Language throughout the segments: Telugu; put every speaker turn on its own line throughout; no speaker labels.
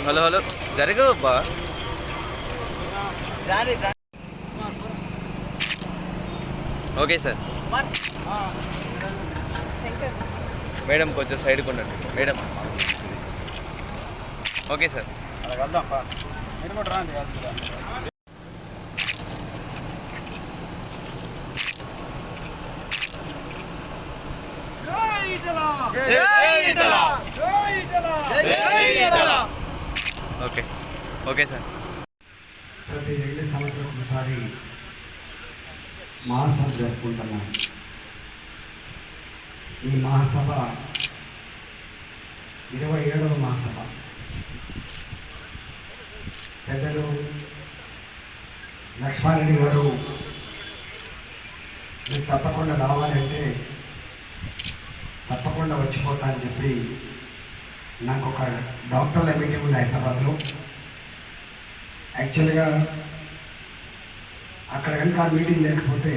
హలో హలో జరగవబ్బా. Okay sir. మేడం కొంచెం సైడ్కి ఉండండి madam. Okay sir. Okay okay sir.
ప్రతి 2 సంవత్సరాలకు ఒకసారి మహాసభ జరుపుకుంటున్నాం. ఈ మహాసభ 27వ మహాసభ. పెద్దలు లక్ష్మారెడ్డి గారు మీరు తప్పకుండా రావాలంటే తప్పకుండా వచ్చిపోతా అని చెప్పి నాకు ఒక డాక్టర్ల మీటింగ్ ఉంది హైదరాబాద్లో. యాక్చువల్గా అక్కడ కనుక ఆ మీటింగ్ లేకపోతే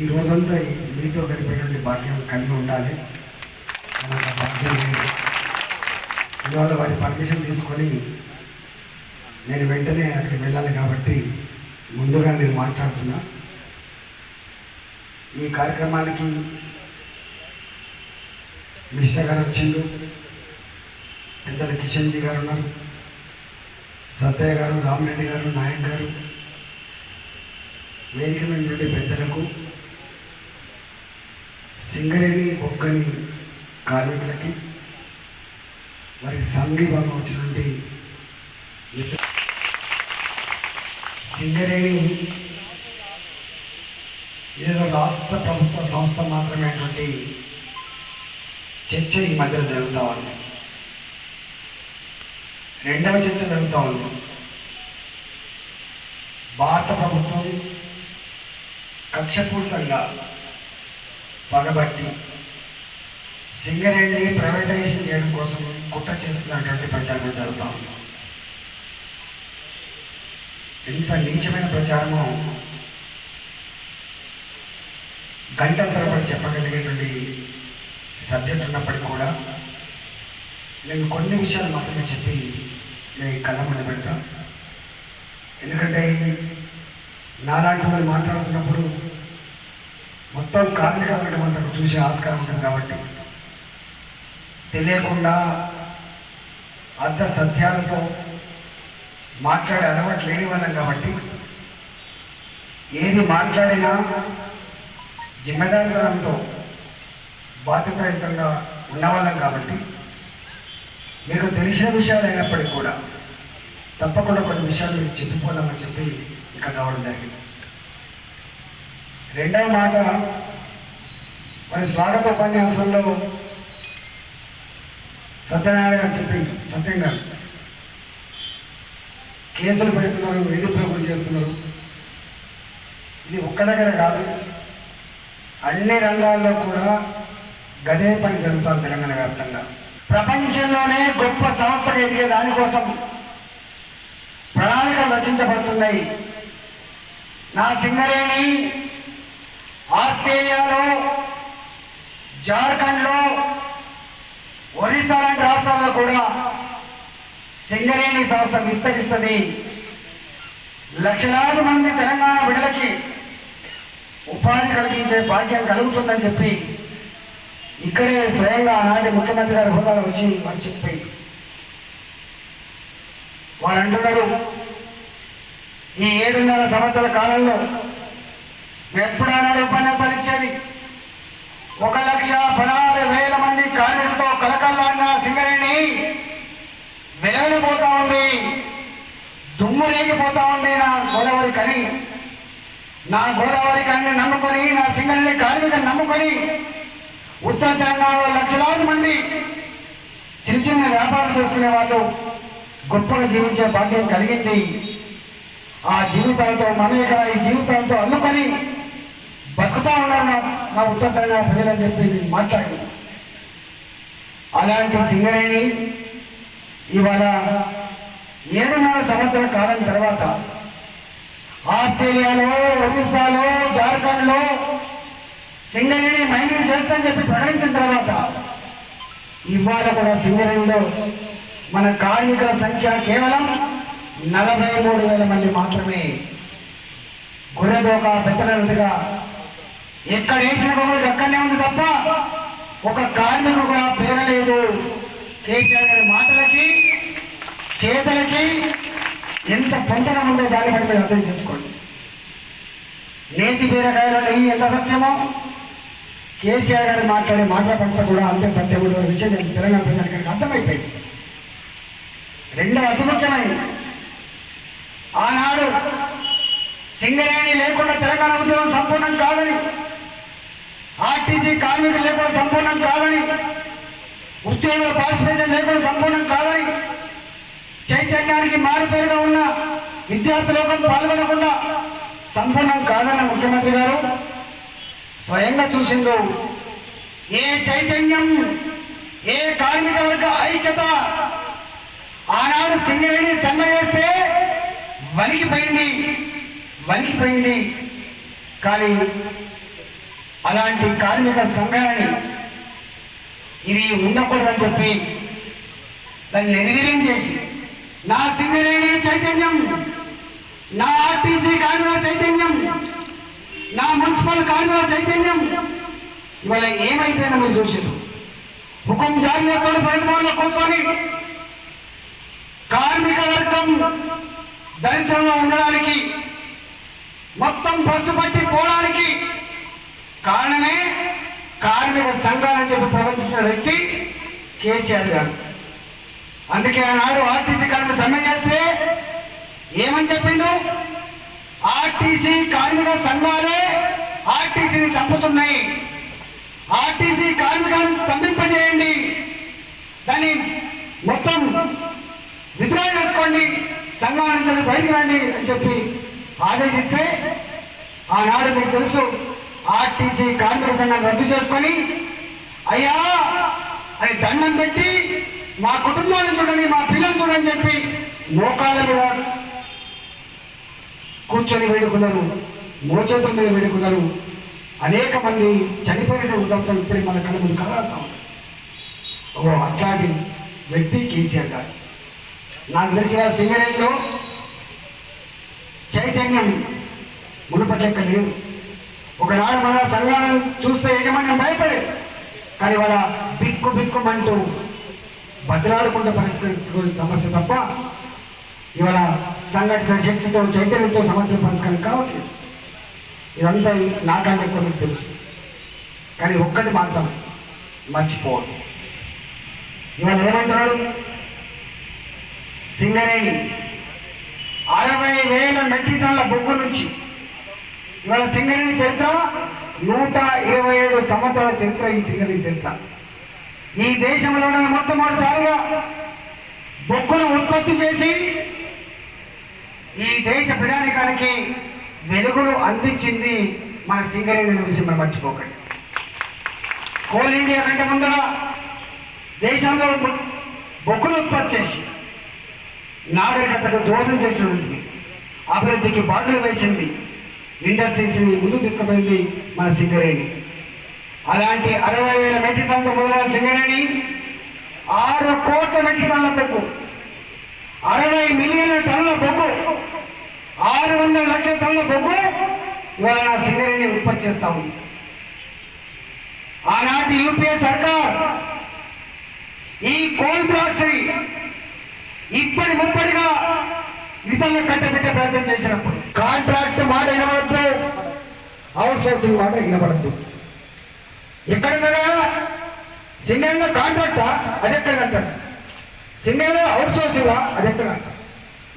ఈ రోజంతా మీతో గడిపేటువంటి భాగ్యం కలిగి ఉండాలి. నాకు భాగ్యం లేదు. ఇవాళ వారి పర్మిషన్ తీసుకొని నేను వెంటనే అక్కడికి వెళ్ళాలి కాబట్టి ముందుగా నేను మాట్లాడుతున్నా. ఈ కార్యక్రమానికి మిశ్రా గారు వచ్చిండు, పెద్దలు కిషన్జీ గారు ఉన్నారు, సత్తయ్య గారు, రామరెడ్డి గారు, నాయక్ గారు, వేదిక మీద నుండి పెద్దలకు, సింగరేణి బొగ్గని కార్మికులకి, వారికి సంఘీభావం వచ్చినటువంటి సింగరేణి ఏదో రాష్ట్ర ప్రభుత్వ సంస్థ మాత్రమేటువంటి చర్చ ఈ మధ్యలో జరుగుతూ ఉంది. రెండవ చర్చ జరుగుతూ ఉంది. భారత ప్రభుత్వం కక్షపూరితంగా పగబట్టి సింగరేణిని ప్రైవేటైజేషన్ చేయడం కోసం కుట్ర చేస్తున్నటువంటి ప్రచారం జరుగుతూ ఉంది. ఎంత నీచమైన ప్రచారమో గంటల తరబడి చెప్పగలిగేటువంటి సబ్జెక్ట్ ఉన్నప్పటికీ కూడా నేను కొన్ని విషయాలు మాత్రమే చెప్పి నేను కళ్ళ ముందు పెడతా. ఎందుకంటే నాలాంటి వాళ్ళు మాట్లాడుతున్నప్పుడు మొత్తం కార్మిక వర్గం అంతా చూసే ఆస్కారం ఉంటుంది కాబట్టి తెలియకుండా అర్ధ సత్యాలతో మాట్లాడే అలవాటు లేని వాళ్ళం కాబట్టి ఏది మాట్లాడినా జిమ్మెదారితనంతో బాధ్యతాయుతంగా ఉన్నవాళ్ళం కాబట్టి మీకు తెలిసిన విషయాలు అయినప్పటికీ కూడా తప్పకుండా కొన్ని విషయాలు మీకు చెప్పిపోదామని చెప్పి ఇక్కడ రావడం జరిగింది. రెండవ మాట, మరి స్వాగత ఉపన్యాసంలో సత్యనారాయణ గారు చెప్పింది, సత్యం గారు కేసులు పెడుతున్నారు, వేధింపులు చేస్తున్నారు. ఇది ఒక్క దగ్గర కాదు, అన్ని రంగాల్లో కూడా గదే పని జరుగుతుంది తెలంగాణ వ్యాప్తంగా. ప్రపంచంలోనే గొప్ప సంస్థగా ఎదిగే దానికోసం ప్రణాళికలు రచించబడుతున్నాయి. నా సింగరేణి ఆస్ట్రేలియాలో, జార్ఖండ్లో, ఒరిస్సా లాంటి రాష్ట్రాల్లో కూడా సింగరేణి సంస్థ విస్తరిస్తుంది. లక్షలాది మంది తెలంగాణ బిడ్డలకి ఉపాధి కల్పించే భాగ్యం కలుగుతుందని చెప్పి ఇక్కడే స్వయంగా ఆనాటి ముఖ్యమంత్రి గారి హోదాలో వచ్చి వారు చెప్పి వారు అంటున్నారు, ఈ 7.5 సంవత్సరాల కాలంలో ఎప్పుడైనా ఉపన్యాసాలు ఇచ్చేది 1,16,000 మంది కార్మికులతో కలకల్లాడిన సింగరేణి వెలవెలిపోతా ఉంది, దుమ్ము రేగిపోతా ఉంది. నా గోదావరి కని నమ్ముకొని, నా సింగరేణి కార్మికులను నమ్ముకొని ఉత్తర తెలంగాణలో లక్షలాది మంది చిన్న చిన్న వ్యాపారం చేసుకునే వాళ్ళు గొప్పగా జీవించే భాగ్యం కలిగింది. ఆ జీవితాలతో మమేకమై, ఈ జీవితాలతో అల్లుకొని బతుకుతా ఉన్నారు నా ఉత్తర తెలంగాణ ప్రజలని చెప్పి మాట్లాడి, అలాంటి సింగరేణి ఇవాళ 7.5 సంవత్సరాల కాలం తర్వాత ఆస్ట్రేలియాలో, ఒరిస్సాలో, జార్ఖండ్లో సింగరేణి మైనింగ్ చేస్తా అని చెప్పి ప్రకటించిన తర్వాత ఇవాళ కూడా సింగరేణిలో మన కార్మికుల సంఖ్య కేవలం 43,000 మంది మాత్రమే. గొర్రెదోక బెత్తనట్టుగా ఎక్కడ వేసిన గొర్రెలు అక్కడనే ఉంది తప్ప ఒక కార్మికుడు కూడా పేరలేదు. కేసీఆర్ గారి మాటలకి చేతలకి ఎంత పొంతన ఉందో దాన్ని బట్టి మీరు అర్థం చేసుకోండి. నేతి బీరకాయలో నెయ్యి ఎంత సత్యమో కేసీఆర్ గారు మాట్లాడే మాటల పట్ల కూడా అంతే సత్యం ఉండే విషయం తెలంగాణ ప్రజలకు అర్థమైపోయింది. రెండవ అతి ముఖ్యమైనది, ఆనాడు సింగరేణి లేకుండా తెలంగాణ ఉద్యమం సంపూర్ణం కాదని, ఆర్టీసీ కార్మికులు లేకుండా సంపూర్ణం కాదని, ఉద్యోగుల పార్టిసిపేషన్ లేకుండా సంపూర్ణం కాదని, చైతన్యానికి మారుపేరుగా ఉన్న విద్యార్థి లోకం పాల్గొనకుండా సంపూర్ణం కాదన్న ముఖ్యమంత్రి గారు స్వయంగా చూసిండు. ఏ చైతన్యం, ఏ కార్మిక వర్గ ఐక్యత ఆనాడు సింగరేణి సమ్మె చేస్తే వణికిపోయింది. కానీ అలాంటి కార్మిక సంఘాలని ఇవి ఉండకూడదని చెప్పి దాన్ని నిర్వీర్యం చేసి నా సింగరేణి చైతన్యం, నా ఆర్టీసీ కార్మికుల చైతన్యం, నా మున్సిపల్ కార్మికుల చైతన్యం ఇవాళ ఏమైపోయిందో మీరు చూసారు. హుకుం జారీ చేస్తాడు ప్రభుత్వంలో కూర్చొని కార్మిక వర్గం దరిద్రంలో ఉండడానికి, మొత్తం బస్సు పట్టి పోవడానికి కారణమే కార్మిక సంఘాలని చెప్పి ప్రవర్తించిన వ్యక్తి కేసీఆర్ గారు. అందుకే ఆనాడు ఆర్టీసీ కార్మిక సమ్మె చేస్తే ఏమని చెప్పిండు? ఆర్టీసీ కార్మిక సంఘాలే ఆర్టీసీని చంపుతున్నాయి, ఆర్టీసీ కార్మికులను స్తంభింపజేయండి, దాన్ని మొత్తం విత్డ్రా చేసుకోండి, సంఘాల నుంచి బయటికి రండి అని చెప్పి ఆదేశిస్తే ఆనాడు మీకు తెలుసు ఆర్టీసీ కార్మిక సంఘాన్ని రద్దు చేసుకొని అయ్యా అని దండం పెట్టి మా కుటుంబాన్ని చూడండి, మా పిల్లలు చూడని చెప్పి మోకాళ్ళ మీద కూర్చొని వేడుకున్నారు, మోచేతుల మీద వేడుకున్నారు. అనేక మంది చనిపోయిన ఉదాహరణ ఇప్పుడే మన కళ్ళ ముందు కదలాడుతూ ఉన్నారు. అట్లాంటి వ్యక్తి కేసీఆర్ గారు. నాకు తెలిసిన సింగరేణిలో చైతన్యం మునుపట్లెక్క లేదు. ఒకనాడు మన సంఘాలను చూస్తే యజమాన్యం భయపడేది, కానీ వాళ్ళ బిక్కుమంటూ బదిలాడుకుంటూ పరిష్కరించుకునే సమస్య తప్ప ఇవాళ సంఘటిత శక్తితో చైతన్యంతో సమస్యలు పరిష్కారం కావట్లేదు. ఇదంతా నాకంటే ఎక్కువ మీకు తెలుసు. కానీ ఒక్కటి మాత్రం మర్చిపోవద్దు. ఇవాళ ఏమంటున్నాడు? సింగరేణి 60,000 మెట్రిక్ టన్నుల బొగ్గు నుంచి ఇవాళ సింగరేణి చరిత్ర 127 సంవత్సరాల చరిత్ర. ఈ సింగరేణి చరిత్ర ఈ దేశంలోనే మొట్టమొదటిసారిగా బొగ్గును ఉత్పత్తి చేసి ఈ దేశ ప్రజానికానికి వెలుగును అందించింది మన సింగరేణి విషయం మనం మర్చిపోకండి. కోల్ ఇండియా కంటే ముందర దేశంలో బొగ్గును ఉత్పత్తి చేసి నాగరికతకు దోహదం చేసినటువంటి అభివృద్ధికి బాటలు వేసింది, ఇండస్ట్రీస్ని ముందుకు తీసుకుపోయింది మన సింగరేణి. అలాంటి 60,000 మెట్రిక్ టన్నులతో మొదలైన సింగరేణి 6 కోట్ల మెట్రిక్ టన్నుల బొగ్గు, 60 మిలియన్ల టన్నుల బొగ్గు, 600 లక్షల టన్నుల బొగ్గు ఇవాళ నా సింగరేణి ఉత్పత్తి చేస్తా ఉంది. ఆనాటి యూపీఏ సర్కార్ ఈ కోల్ బ్లాక్స్ ఇప్పటి ముప్పటిగా ఇతరులు కట్టబెట్టే ప్రయత్నం చేసినప్పుడు కాంట్రాక్ట్ మాట వినబడద్దు, అవుట్ సోర్సింగ్ మాట వినబడద్దు. ఎక్కడన్నా సింగరేణిలో కాంట్రాక్టా అది ఎక్కడంటాడు, సింగరేణిలో అవుట్ సోర్సింగ్ అది ఎక్కడ.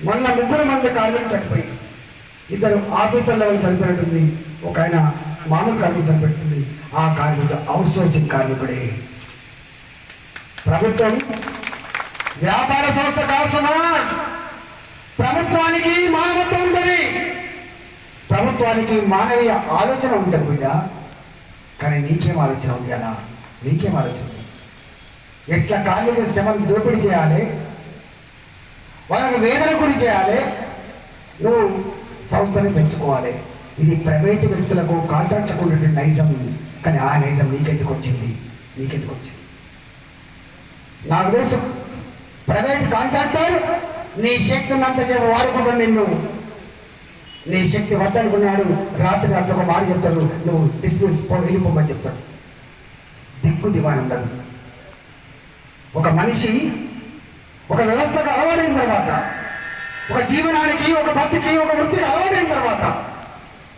మొన్న 3 మంది కార్మికులు చనిపోయి 2 ఆఫీసర్ లెవెల్ చనిపోయినట్టుంది, ఒక ఆయన మామూలు కార్మికులు చనిపెడుతుంది. ఆ కార్మికుడు అవుట్ సోర్సింగ్ కార్మికుడే. ప్రభుత్వం వ్యాపార సంస్థ కాసుమా, ప్రభుత్వానికి మానవత్వం ఉంటుంది, ప్రభుత్వానికి మానవీయ ఆలోచన ఉంటుంది బిడ్డ. కానీ నీకేం ఆలోచన ఉంది అలా? నీకేం ఆలోచన? ఎట్లా కార్మిక శ్రమను దోపిడీ చేయాలి, వాళ్ళకి వేదన గురి చేయాలి, నువ్వు సంస్థని పెంచుకోవాలి. ఇది ప్రైవేటు వ్యక్తులకు కాంట్రాక్టులకు ఉన్నటువంటి నైజం. కానీ ఆ నైజం నీకెందుకు వచ్చింది? నాకు తెలుసు ప్రైవేట్ కాంట్రాక్టర్ నీ శక్తి ఉన్నంతసేపు వాడుకుంటాడు నిన్ను. నీ శక్తి వద్దనుకున్నాడు, రాత్రి ఒక మాట చెప్తాడు, నువ్వు డిస్మిస్ వెళ్ళిపోమని చెప్తాడు. దిక్కు దివాణి ఉండదు. ఒక మనిషి ఒక వ్యవస్థకు అలవాడైన తర్వాత, ఒక జీవనానికి, ఒక భక్తికి, ఒక వృత్తికి అలవాడైన తర్వాత,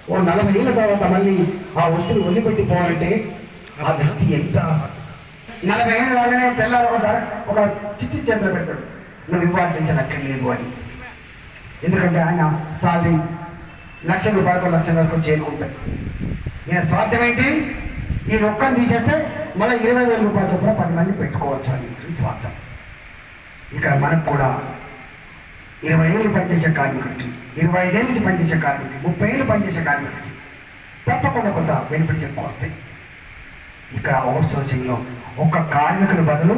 ఓ 40 ఏళ్ళ తర్వాత మళ్ళీ ఆ వృత్తిని వదిలిపెట్టిపోవాలంటే ఆ వ్యక్తి ఎంత 40 ఏళ్ళు రాగానే పిల్లలు ఒక చిట్టి చేతులు పెడతాడు, నువ్వు ఇవ్వాల్సించనక్కర్లేదు అని. ఎందుకంటే ఆయన సాలరీ ₹1,00,000 1,00,000 వరకు చేరుకుంటాయి. ఈయన స్వార్థం ఏంటి? ఈ ఒక్కని తీసేస్తే మళ్ళీ ₹20,000 చొప్పున 10 మంది పెట్టుకోవచ్చు అని స్వార్థం. ఇక్కడ మనకు కూడా 20 ఏళ్ళు పనిచేసే కార్మికుడికి, 25 ఏళ్ళ నుంచి పనిచేసే కార్మికుడికి, 30 ఏళ్ళు పనిచేసే కార్మికుడికి తప్పకుండా కొంత బెనిఫిట్స్ ఎక్కువ వస్తాయి. ఇక్కడ అవుట్ సోర్సింగ్లో ఒక కార్మికుల బదులు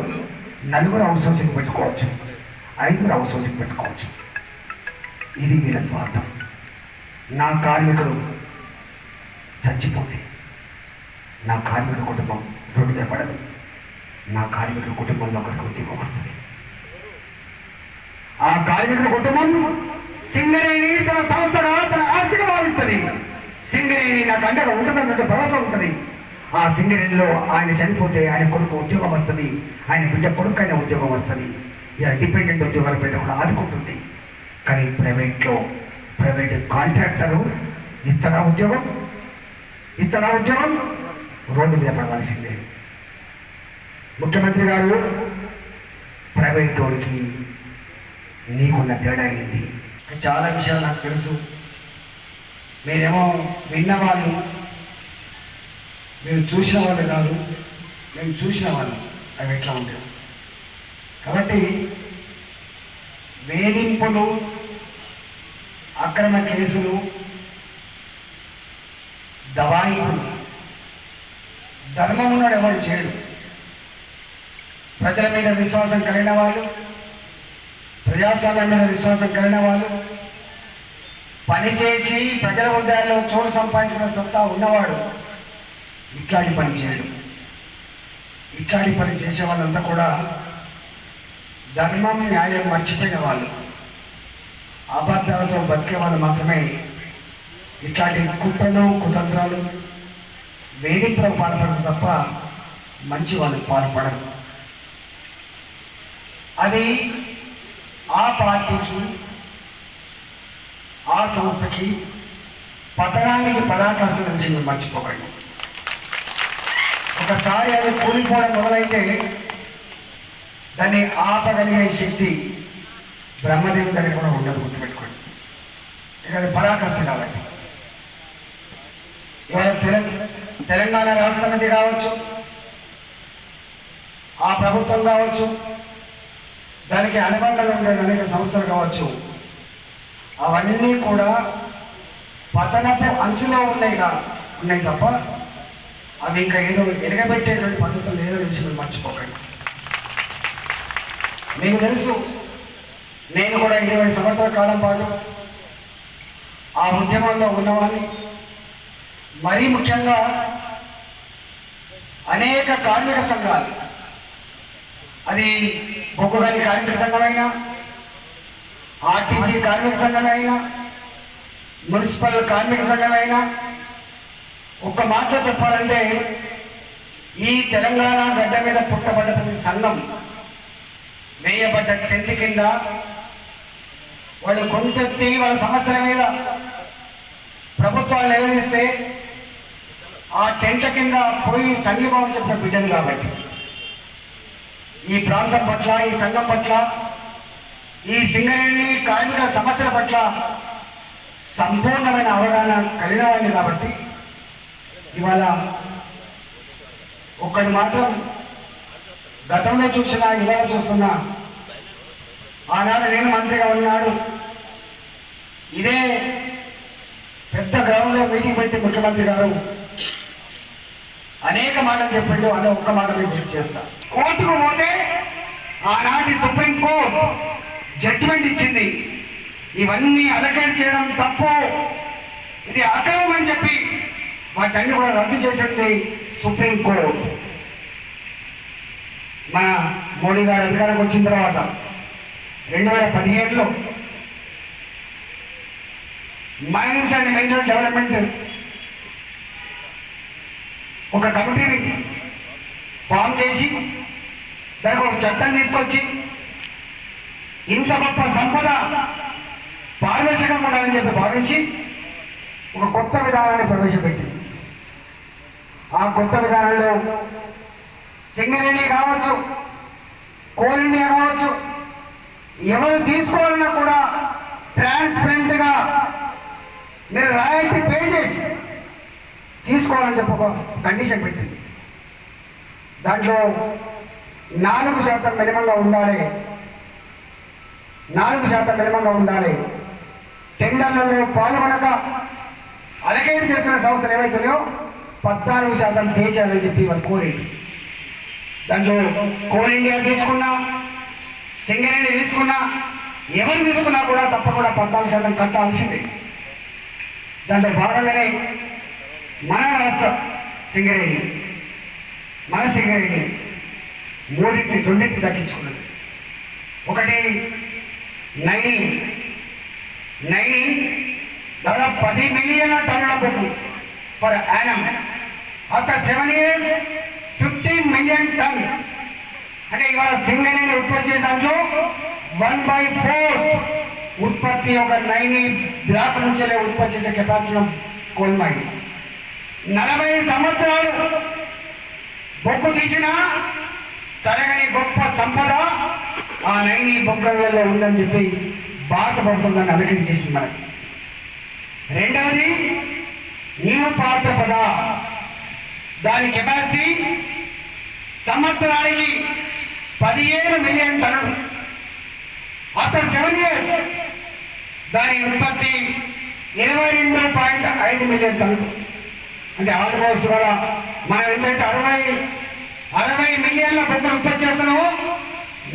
4 అవుట్ సోర్సింగ్ పెట్టుకోవచ్చు, 5 అవుట్ సోర్సింగ్ పెట్టుకోవచ్చు. ఇది వీళ్ళ స్వార్థం. నా కార్మికుడు చచ్చిపోతే నా కార్మికుడి కుటుంబం రోడ్డు మీద పడదు. నా కార్మికుడి కుటుంబంలో ఒకరికి ఉద్యోగం వస్తుంది. ఆ కార్మికుడి కుటుంబం సింగరేణి తన సంస్థగా, తన ఆస్తిగా భావిస్తుంది. సింగరేణి నాకు అండగా ఉంటుందన్నట్టు భరోసా ఉంటుంది. ఆ సింగరేణిలో ఆయన చనిపోతే ఆయన కొడుకు ఉద్యోగం వస్తుంది, ఆయన బిడ్డ కొడుకు అయిన ఉద్యోగం వస్తుంది. ఇలా డిపెండెంట్ ఉద్యోగాలు పెట్టకుండా ఆదుకుంటుంది. కానీ ప్రైవేట్ కాంట్రాక్టరు ఇస్తాడా ఉద్యోగం? రోడ్డు మీద పడవలసిందే. ముఖ్యమంత్రి గారు ప్రైవేట్ వాడికి నీకున్న తేడా ఏంటి? చాలా విషయాలు నాకు తెలుసు. మీరేమో విన్నవాళ్ళు, మీరు చూసిన వాళ్ళు కాదు, మేము చూసిన వాళ్ళు అవి ఎట్లా ఉంటాయి. కాబట్టి వేధింపులు, అక్రమ కేసులు, దబాయింపులు ధర్మం ఉన్నాడు ఎవరు చేయడు. ప్రజల మీద విశ్వాసం కలిగిన వాళ్ళు, ప్రజాస్వామ్యం మీద విశ్వాసం కలిగిన వాళ్ళు, పనిచేసి ప్రజల హృదయాల్లో చోటు సంపాదించిన సత్తా ఉన్నవాడు ఇట్లాంటి పని చేయడు. ఇట్లాంటి పని చేసే వాళ్ళంతా కూడా ధర్మం, న్యాయం మర్చిపోయిన వాళ్ళు, అబద్ధాలతో బతికే వాళ్ళు మాత్రమే ఇట్లాంటి కుట్రలు, కుతంత్రాలు, వేధింపులకు పాల్పడరు తప్ప మంచి వాళ్ళకి పాల్పడరు. అది ఆ పార్టీకి, ఆ సంస్థకి పతనానికి పరాకాష్ఠల విషయం మర్చిపోకండి. ఒకసారి అది కూలిపోవడం మొదలైతే దాన్ని ఆపగలిగే శక్తి బ్రహ్మదేవుని దగ్గర కూడా ఉండదు, గుర్తుపెట్టుకోండి. ఇక అది పరాకాష్ఠ కాబట్టి. ఇవాళ తెలంగాణ రాష్ట్ర సమితి కావచ్చు, ఆ ప్రభుత్వం కావచ్చు, దానికి అనుబంధంగా ఉండే అనేక సంస్థలు కావచ్చు, అవన్నీ కూడా పతనపు అంచులో ఉన్నాయి తప్ప అవి ఇంకా ఏదో ఎరగబెట్టేటువంటి పద్ధతులు ఏదో విషయం మర్చిపోకండి. మీకు తెలుసు, నేను కూడా 20 సంవత్సరాల కాలం పాటు ఆ ఉద్యమంలో ఉన్నవాడిని. మరీ ముఖ్యంగా అనేక కార్మిక సంఘాలు, అది బొగ్గుగని కార్మిక సంఘమైనా, ఆర్టీసీ కార్మిక సంఘమైనా, మున్సిపల్ కార్మిక సంఘమైనా, ఒక్క మాటలో చెప్పాలంటే ఈ తెలంగాణ గడ్డ మీద పుట్టబడ్డ ప్రతి సంఘం వేయబడ్డ టెంట్ కింద వాళ్ళు గొంతెత్తి వాళ్ళ సమస్యల మీద ప్రభుత్వాలు నిలదీస్తే ఆ టెంట్ల కింద పోయి సంఘీభావం చెప్పిన బిడ్డలు కాబట్టి ఈ ప్రాంతం పట్ల, ఈ సంఘం పట్ల, ఈ సింగరేణి కార్మిక సమస్యల పట్ల సంపూర్ణమైన అవగాహన కలిగిన వాడిని కాబట్టి ఇవాళ ఒక్కడు మాత్రం గతంలో చూసినా ఇవాళ చూస్తున్నా, ఆనాడు నేను మంత్రిగా ఉన్నాడు, ఇదే పెద్ద గ్రౌండ్లో మీటింగ్ పెట్టి ముఖ్యమంత్రి గారు అనేక మాటలు చెప్పిండు. అదే ఒక్క మాట నేను గుర్తు చేస్తా. కోర్టుకు పోతే ఆనాటి సుప్రీంకోర్టు జడ్జిమెంట్ ఇచ్చింది, ఇవన్నీ అలకేట్ చేయడం తప్పు, ఇది అక్రమం అని చెప్పి వాటన్ని కూడా రద్దు చేసింది సుప్రీంకోర్టు. మన మోడీ గారు అధికారంకి వచ్చిన తర్వాత 2015లో మైన్స్ అండ్ మినరల్ డెవలప్మెంట్ ఒక కమిటీని ఫామ్ చేసి దానికి ఒక చట్టం తీసుకొచ్చి ఇంత గొప్ప సంపద పారదర్శకంగా ఉండాలని చెప్పి భావించి ఒక కొత్త విధానాన్ని ప్రవేశపెట్టింది. ఆ కొత్త విధానంలో సింగరేణి కావచ్చు, కోల్ ఇండియా కావచ్చు, ఎవరు తీసుకోవాలన్నా కూడా ట్రాన్స్పరెంట్గా మీరు రాయల్టీ పే చేసి తీసుకోవాలని చెప్పి ఒక కండిషన్ పెట్టింది. దాంట్లో 4% మినిమంగా ఉండాలి, 4% మినిమంగా ఉండాలి. టెండర్లలో పాల్గొనక అలకేట్ చేసుకునే సంస్థలు ఏవైతున్నాయో 14% పే చేయాలని చెప్పి వాళ్ళు కోరేది. దాంట్లో కోల్ ఇండియా తీసుకున్నా, సింగరేణి తీసుకున్నా, ఎవరు తీసుకున్నా కూడా తప్పకుండా 14% కట్టాల్సిందే. దాంట్లో భాగంగానే మన రాష్ట్ర సింగరేణి రెండింటిని దక్కించుకున్నది. ఒకటి నైని దాదాపు 10 మిలియన్ల టన్నుల బొగ్గు per annum. After 7 years 15 million tons. అంటే ఇవాళ సింగరేణి ఉత్పత్తి చేసే దాంట్లో 1/4 ఉత్పత్తి ఒక నైని బ్లాక్ నుంచే ఉత్పత్తి చేసే కెపాసిటీ కోల్ మైన్. 40 సంవత్సరాలు బొగ్గు తీసిన తరగని గొప్ప సంపద ఆ నైని బొగ్గలలో ఉందని చెప్పి భారత ప్రభుత్వం దాన్ని అలకటి చేసింది మనకి. రెండవది నీరు పాత్రపద. దాని కెపాసిటీ సంవత్సరానికి 17 మిలియన్ టన్నులు. ఆఫ్టర్ 7 years దాని ఉత్పత్తి 22.5 మిలియన్ టన్నులు. అంటే ఆల్మోస్ట్ కూడా మనం ఎంతైతే 60 మిలియన్ల బొగ్గులు ఉత్పత్తి చేస్తున్నామో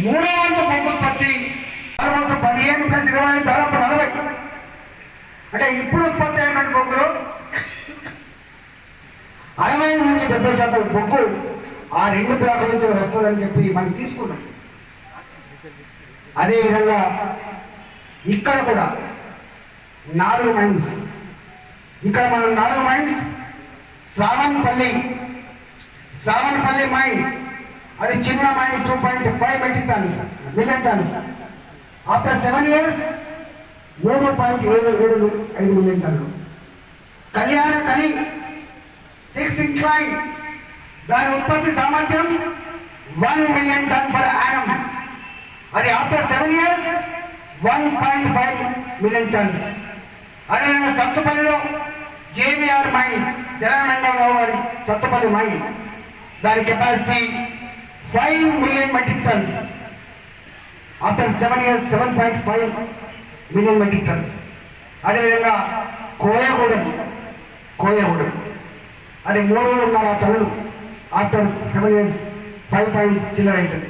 3వ వంతు బొగ్గు ఉత్పత్తి ఆల్మోస్ట్ 15 + 20 దాదాపు 40. అంటే ఇప్పుడు ఉత్పత్తి అయిన బొగ్గులు 65 నుంచి 70% బొగ్గు ఆ 2 బ్లాకుల నుంచి వస్తుందని చెప్పి మనం తీసుకున్నాం. అదేవిధంగా ఇక్కడ కూడా 4 మైన్స్. ఇక్కడ మనం 4 మైన్స్. శ్రావణపల్లి మైన్స్, అది చిన్న mine 2.5 million tons. After 7 years 3.75 million టన్నులు. కళ్యాణ కని 6 ఇంక్లైన్, దాని ఉత్పత్తి సామర్థ్యం 1 మిలియన్ టన్ ఫర్ యానం. అది ఆఫ్టర్ 7 years 1.5 మిలియన్ టన్స్. అదేవిధంగా సత్తుపల్లిలో JVR మైన్స్, జలమండలో సత్తుపల్లి మైన్, దాని capacity 5 million metric tons. After 7 years 7.5 million metric tons. అదేవిధంగా కోయగూడెం అది 3.5 టన్నులు. ఆఫ్టర్ 7 years 5 చిల్లర అవుతుంది.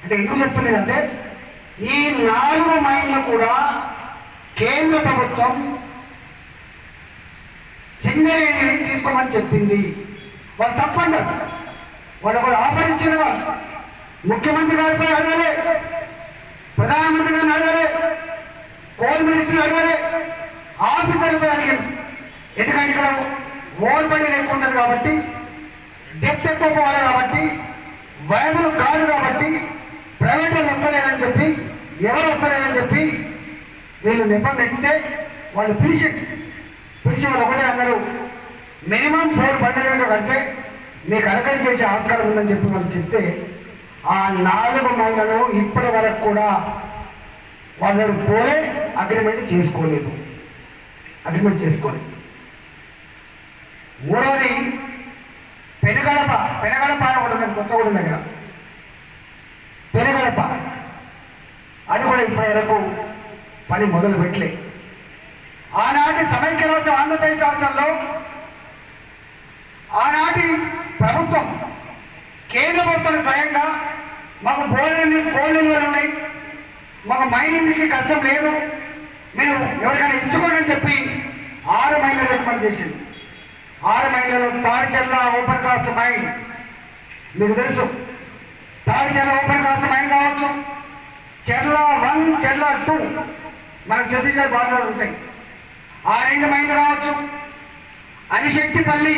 అంటే ఎందుకు చెప్తున్నది అంటే ఈ 4 మైన్లు కూడా కేంద్ర ప్రభుత్వం సింగరేణిని తీసుకోమని చెప్పింది. వాళ్ళు తప్పంటారు. వాళ్ళు కూడా ఆఫర్ ఇచ్చిన వాళ్ళు ముఖ్యమంత్రి గారిపై అడగలే, ప్రధానమంత్రి గారిని అడగలే, కోల్ మినిస్టర్ అడగలే, ఆఫీసర్పై అడిగింది. ఎందుకంటే ఇక్కడ ఓల్ బండి ఎక్కువ ఉంటుంది కాబట్టి, డెప్త్ ఎక్కువ పోవాలి కాబట్టి, వైబుల్ కాదు కాబట్టి, ప్రైవేట్ వాళ్ళు వస్తలేరని చెప్పి, ఎవరు వస్తలేరని చెప్పి వీళ్ళు నిబంధన ఎక్కితే వాళ్ళు పిలిచి వాళ్ళు ఒకటే అన్నారు, మినిమం 4 బండ్లు కడితే మీకు అలకటి చేసే ఆస్కారం ఉందని చెప్పి వాళ్ళు చెప్తే ఆ 4 మైళ్ళను ఇప్పటి వరకు కూడా వాళ్ళు పోలే అగ్రిమెంట్ చేసుకోలేదు. మూడవది పెనుగడప అని ఒకటి ఉన్నది కొత్తగూడెం దగ్గర. పెనుగడప అది కూడా ఇప్పటి వరకు పని మొదలు పెట్టలే. ఆనాటి సమైక్య రాష్ట్రం ఆంధ్రప్రదేశ్ రాష్ట్రంలో ఆనాటి ప్రభుత్వం కేంద్ర ప్రభుత్వం స్వయంగా మాకు బోర్డుని కోళ్ళు ఉన్నాయి, మాకు మైనింగ్కి కష్టం లేదు, మీరు ఎవరికైనా ఇచ్చుకోండి అని చెప్పి 6 మైళ్ళు రికమెండ్ చేసింది. 6 మైళ్ళలో తాడిచెర్ల ఓపెన్ కాస్ట్ మైన్, మీకు తెలుసు తాడిచెర్ల ఓపెన్ కాస్ట్ మైన్ కావచ్చు, చెర్ల 1, చెర్ల 2 మనకు ఛత్తీస్గఢ్ బార్డర్లు ఉంటాయి. ఆ 2 మైన్లు కావచ్చు, అనిశెట్టిపల్లి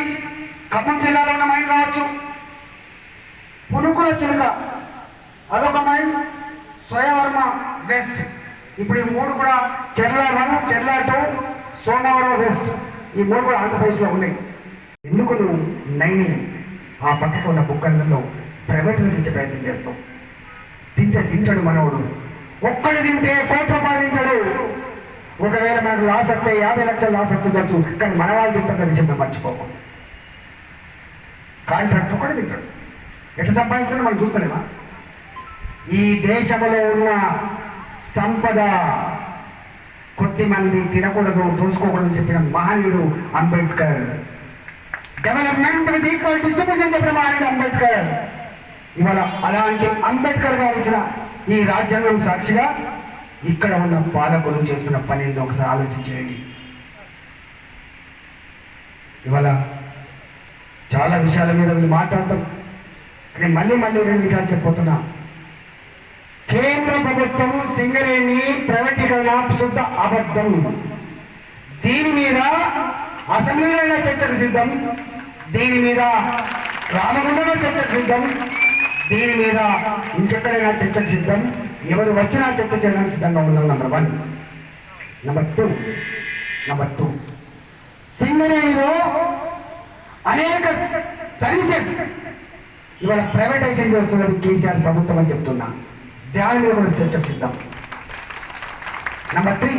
ఖమ్మం జిల్లాలో ఉన్న మైన్ కావచ్చు, పునుకుల చిలుక అదొక మైన్, స్వయవర్మ వెస్ట్. ఇప్పుడు ఈ 3 కూడా చెర్ల 1, చెర్ల 2, సోమవరం వెస్ట్, ఈ 3 కూడా ఆంధ్రప్రదేశ్లో ఉన్నాయి. ఎందుకు నువ్వు నైని ఆ పక్కకు ఉన్న బుక్కలలో ప్రైవేట్లో తెచ్చే ప్రయత్నం చేస్తావు? తింటాడు మనవుడు, ఒక్కడు తింటే ₹1 తింటాడు. ఒకవేళ మనకు లాస్ వస్తే 50 లక్షలు లాస్ వస్తుండొచ్చు, కానీ మన వాళ్ళు తింటారు విషయం మర్చిపోకు. కాంట్రాక్ట్ ఒకటి తింటాడు, ఎట్లా సంపాదించాలో మనం చూస్తలేమా? ఈ దేశంలో ఉన్న సంపద కొద్ది మంది తినకూడదు, దోసుకోకూడదు చెప్పిన మహనీయుడు Ambedkar. Development with equal distribution చెప్పిన మహనీయుడు అంబేద్కర్. ఇవాళ అలాంటి అంబేద్కర్ గారు ఇచ్చిన ఈ రాజ్యాంగం సాక్షిగా ఇక్కడ ఉన్న పాలకులు చేస్తున్న పని ఏందో ఒకసారి ఆలోచించేయండి. ఇవాళ చాలా విషయాల మీద వీళ్ళు మాట్లాడతాం, కానీ మళ్ళీ 2 విషయాలు చెప్పబోతున్నా. కేంద్ర ప్రభుత్వం సింగరేణి ప్రైవేటీకరణ శుద్ధ అబద్ధం. దీని మీద అసెంబ్లీలో చర్చకు సిద్ధం, దీని మీద రామగుండంలో చర్చకు సిద్ధం, దీని మీద ఇంకెక్కడైనా చర్చకు సిద్ధం. ఎవరు వచ్చినా చర్చ చేయడానికి సిద్ధంగా ఉన్నాం. నెంబర్ 1. నెంబర్ 2 సింగరేణిలో అనేక సర్వీసెస్ ఇవాళ ప్రైవేటైజేషన్ చేస్తున్నది కేసీఆర్ ప్రభుత్వం అని చెప్తున్నా. దాని మీద కూడా చర్చకు సిద్ధం. నెంబర్ 3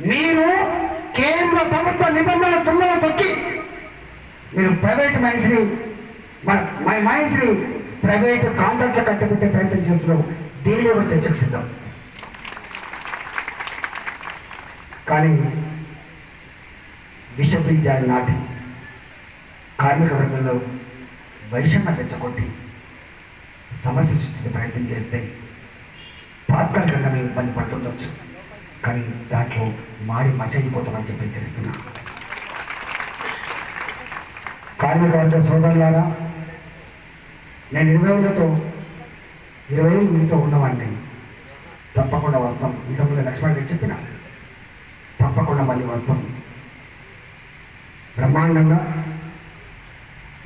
మీరు కేంద్ర ప్రభుత్వ నిబంధనల తుమ్మలు తొక్కి మీరు ప్రైవేట్ మైన్స్ని ప్రైవేట్ కాంట్రాక్ట్లు కట్టుకుంటే ప్రయత్నం చేస్తున్నావు. దీని మీద కూడా చర్చకు సిద్ధం. కానీ విషబీజాలు నాటి కార్మిక వర్గంలో వైషమ్య తెచ్చగొట్టి సమస్య సృష్టించే ప్రయత్నం చేస్తే తాత్కాలికంగా మేము ఇబ్బంది పడుతుండొచ్చు, కానీ దాంట్లో మాడి మసైపోతామని చెప్పి హెచ్చరిస్తున్నా. కార్మిక వర్గ సోదరులారా, నేను 20 ఏళ్ళు మీతో ఉన్నవాడిని. తప్పకుండా వస్తాం. ఇంతకుముందు లక్ష్మణ్ గారు చెప్పిన తప్పకుండా మళ్ళీ వస్తాం. బ్రహ్మాండంగా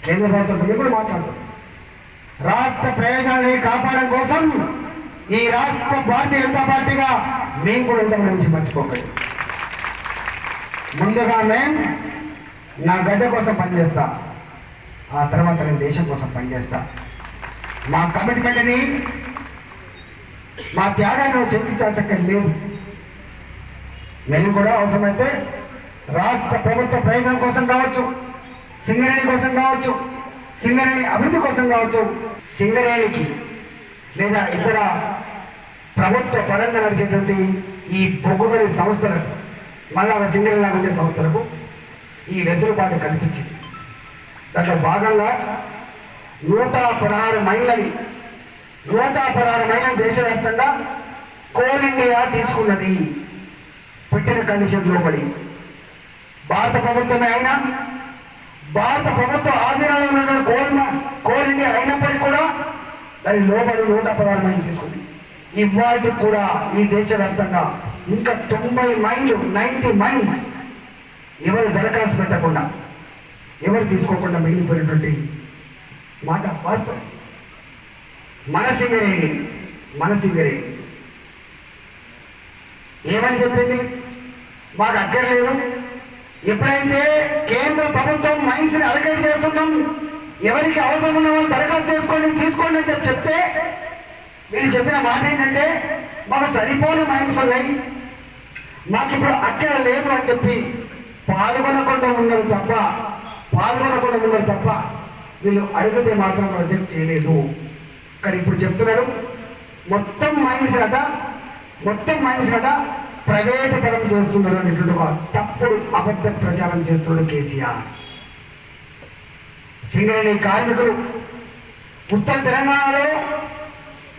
కేంద్ర ప్రభుత్వం కూడా మాట్లాడతాం. రాష్ట్ర ప్రయోజనాన్ని కాపాడడం కోసం ఈ రాష్ట్ర భారతీయ జనతా పార్టీగా మేము కూడా ఉంటామని విషయం మర్చిపోకండి. ముందుగా మేము నా గడ్డ కోసం పనిచేస్తా, ఆ తర్వాత నేను దేశం కోసం పనిచేస్తా. మా కమిట్మెంట్ని, మా త్యాగాన్ని చెప్పించాల్సిన లేదు. మేము కూడా అవసరమైతే రాష్ట్ర ప్రభుత్వ ప్రయోజనం కోసం కావచ్చు, సింగరేణి కోసం కావచ్చు, సింగరేణి అభివృద్ధి కోసం కావచ్చు, సింగరేణికి లేదా ఇతర ప్రభుత్వ పరంగా నడిచేటువంటి ఈ బొగ్గుగని సంస్థలకు, మళ్ళా సింగరేణిలా ఉండే సంస్థలకు ఈ వెసులుబాటు కల్పించింది. దాంట్లో భాగంగా 116 మైళ్ళని దేశవ్యాప్తంగా కోల్ ఇండియా తీసుకున్నది. పెట్టిన కండిషన్ లోబడి భారత ప్రభుత్వమే అయినా, భారత ప్రభుత్వ ఆధీనంలో ఉన్న కోల్ ఇండియా అయినప్పటికీ కూడా దాని లోబడి 116 మైళ్ళు తీసుకుంది. ఇవాటికి కూడా ఈ దేశవ్యాప్తంగా ఇంకా 90 మైన్స్ ఎవరు దరఖాస్తు పెట్టకుండా, ఎవరు తీసుకోకుండా మిగిలిపోయినటువంటి మాట వాస్తవం. మన సింగరేణి ఏమని చెప్పింది? మాకు అక్కర్లేదు. ఎప్పుడైతే కేంద్ర ప్రభుత్వం మైన్స్ని అలకేట్ చేస్తున్నాం, ఎవరికి అవసరం ఉన్న వాళ్ళు దరఖాస్తు తీసుకోండి అని చెప్తే వీళ్ళు చెప్పిన మాట ఏంటంటే మాకు సరిపోని మైన్స్ ఉన్నాయి, మాకు ఇప్పుడు అక్కర లేదు అని చెప్పి పాల్గొనకుండా ఉన్నారు తప్ప వీళ్ళు అడిగితే మాత్రం ప్రొజెక్ట్ చేయలేదు. కానీ ఇప్పుడు చెప్తున్నారు మొత్తం మైన్స్ అట ప్రైవేట్ పరం చేస్తున్నారు అనేటువంటి తప్పుడు అబద్ధ ప్రచారం చేస్తున్నాడు కేసీఆర్. సింగరేణి కార్మికులు ఉత్తర తెలంగాణలో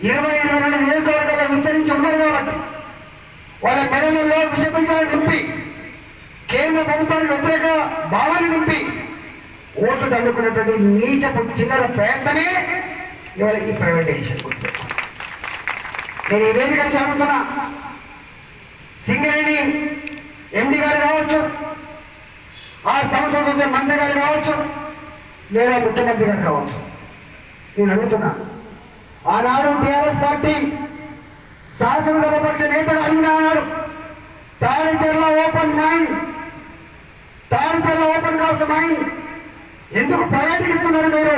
22 నియోజకవర్గాల్లో విస్తరించి ఉన్నారు కాబట్టి వాళ్ళ మెడలలో విషబీజాలు నింపి, కేంద్ర ప్రభుత్వానికి వ్యతిరేక భావాన్ని నింపి ఓట్లు దండుకున్నటువంటి నీచపు చిల్లర ప్రయత్నమే ఇవాళ ఈ ప్రైవేటైజేషన్ గుర్తు. నేను ఈ వేదిక అడుగుతున్నా, సింగరేణి ఎండి గారు కావచ్చు, ఆ సంస్థ చూసే మంత్రి గారు కావచ్చు, లేదా ముఖ్యమంత్రి గారు కావచ్చు, నేను అడుగుతున్నా, ఆనాడు టీఆర్ఎస్ పార్టీ శాసనసభాపక్ష నేతలు అడిగినా అన్నాడు, Tadicherla open mind, Tadicherla open cast mind ఎందుకు ప్రైవేట్కి ఇస్తున్నారు మీరు?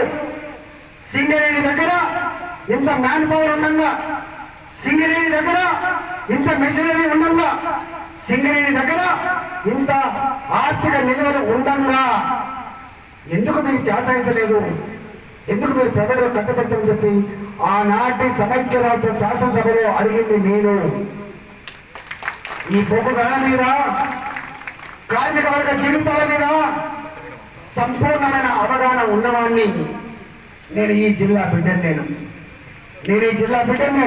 సింగరేణి దగ్గర ఇంత మ్యాన్ పవర్ ఉండగా, సింగరేణి దగ్గర ఇంత మెషినరీ ఉండగా, సింగరేణి దగ్గర ఇంత ఆర్థిక నిల్వలు ఉండగా ఎందుకు మీకు చేతనైతలేదు? ఎందుకు మీరు ప్రైవేట్లో కట్టబెడతామని చెప్పి ఆనాటి సమైక్య రాజ్య శాసనసభలో అడిగింది నేను. ఈ పొగ్గు గణ మీద, కార్మిక వర్గ జీవితాల మీద సంపూర్ణమైన అవగాహన ఉన్నవాడిని. నేను ఈ జిల్లా బిడ్డను, నేను ఈ జిల్లా బిడ్డను.